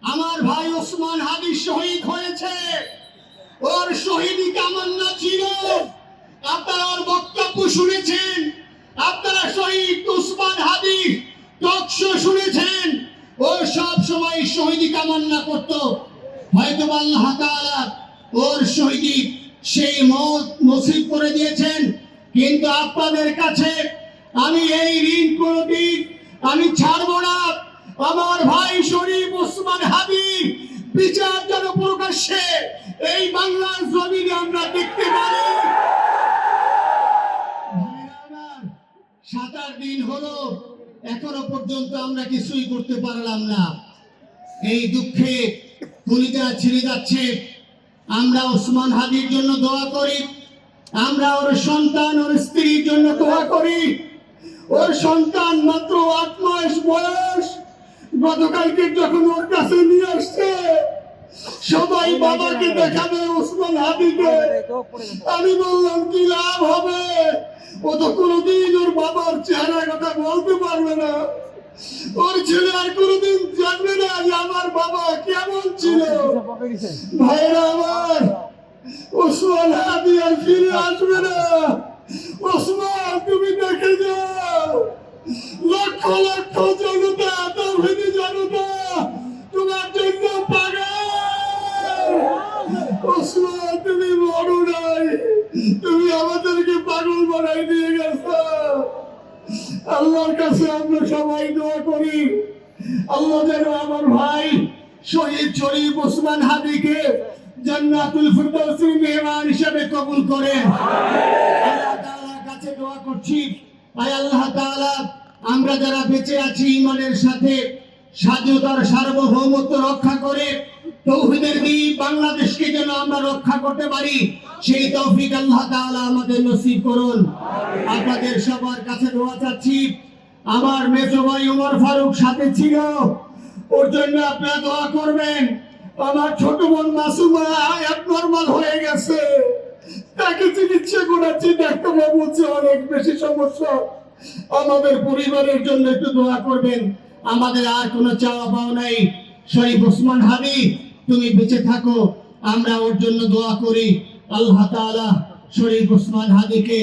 আমার ভাই ওসমান হাদি শহীদ হয়েছে, ওর শহীদি কামনা ছিল। আপনারা ওর বক্তব্য শুনেছেন, আপনারা শহীদ ওসমান হাদি টক শো শুনেছেন। ও সব সময় শহীদি কামনা করত, হয়তো আল্লাহ তাআলা ওর শহীদি সেই মত নসিব করে দিয়েছেন। কিন্তু আপনাদের কাছে আমি এই ঋণ কোনদিন আমি ছাড়বো না। আমার ভাই শরীফ ওসমান হাদির বিচার যেন প্রকাশ্যে এই বাংলার জমিনে আমরা দেখতে পারি। 7 দিন হলো, এখনো পর্যন্ত আমরা কিছুই করতে পারলাম না। এই দুঃখে কলিজা ছিঁড়ে যাচ্ছে। আমরা ওসমান হাদির জন্য দোয়া করি, আমরা ওর সন্তান ওর স্ত্রীর জন্য দোয়া করি। ওর সন্তান মাত্র 8 মাস বয়স, গতকালকে যখন ওর কাছে নিয়ে আসছে সবাই বাবাকে দেখাবে ওসমান হাদিকে। আমি বললাম কি লাভ হবে, ও তো কোনোদিন ওর বাবার চেহারা কথা বলতে পারবে না। ওর ছেলে আর কোনোদিন জানবে না যে আমার বাবা কেমন ছিল। ভাইরা আমার, ওসমান হাদি আর ফিরে আসবে না। ওসমান তুমি দেখে যাও, লক্ষ লক্ষ জনতা, তৌহিদি জনতা তোমার জন্য পাগল। ওসমান তুমি মরো নাই, তুমি আমাদেরকে পাগল বানাই দিয়ে গেছো। আল্লাহর কাছে আমরা সবাই দোয়া করি, আল্লাহ যেন আমার ভাই শহীদ শরীফ ওসমান হাদিকে জান্নাতুল ফিরদাউসের মেহমান হিসেবে কবুল করেন। আল্লাহ তাআলার কাছে দোয়া করছি, আয় আল্লাহ তাআলা আমরা যারা বেঁচে আছি ঈমানের সাথে স্বাধীনতার সার্বভৌমত্ব রক্ষা করে তৌহিদের দ্বীপ বাংলাদেশকে যেন আমরা রক্ষা করতে পারি, সেই তৌফিক আল্লাহ তাআলা আমাদের নসিব করুন। আপনাদের সবার কাছে দোয়া চাচ্ছি। আমার মেজো ভাই ওমর ফারুক সাথে ছিল, ওর জন্য আপনারা দোয়া করবেন। আমার ছোট বোন মাসুমা অ্যাবনরমাল হয়ে গেছে, তাকে চিকিৎসা করাচ্ছি, ডাক্তারবাবু বলছে অনেক বেশি সমস্যা। আমাদের পরিবারের জন্য একটু দোয়া করবেন। আমাদের আর কোনো চাওয়া পাওয়া নাই। শরীফ ওসমান হাদি তুমি বেঁচে থাকো, আমরা ওর জন্য দোয়া করি। আল্লাহ তাআলা শরীফ ওসমান হাদিকে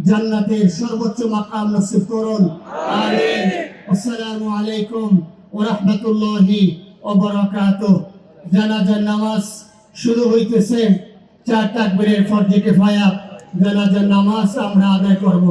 জান্নাতের সর্বোচ্চ মাকাম নসিব করুন, আমিন। আসসালামু আলাইকুম ওয়া রাহমাতুল্লাহি ওয়া বারাকাতুহু। জানাজার নামাজ শুরু হইতেছে, 4 তাকবীরের ফরজে কিফায়া জানাজার নামাজ আমরা আদায় করব।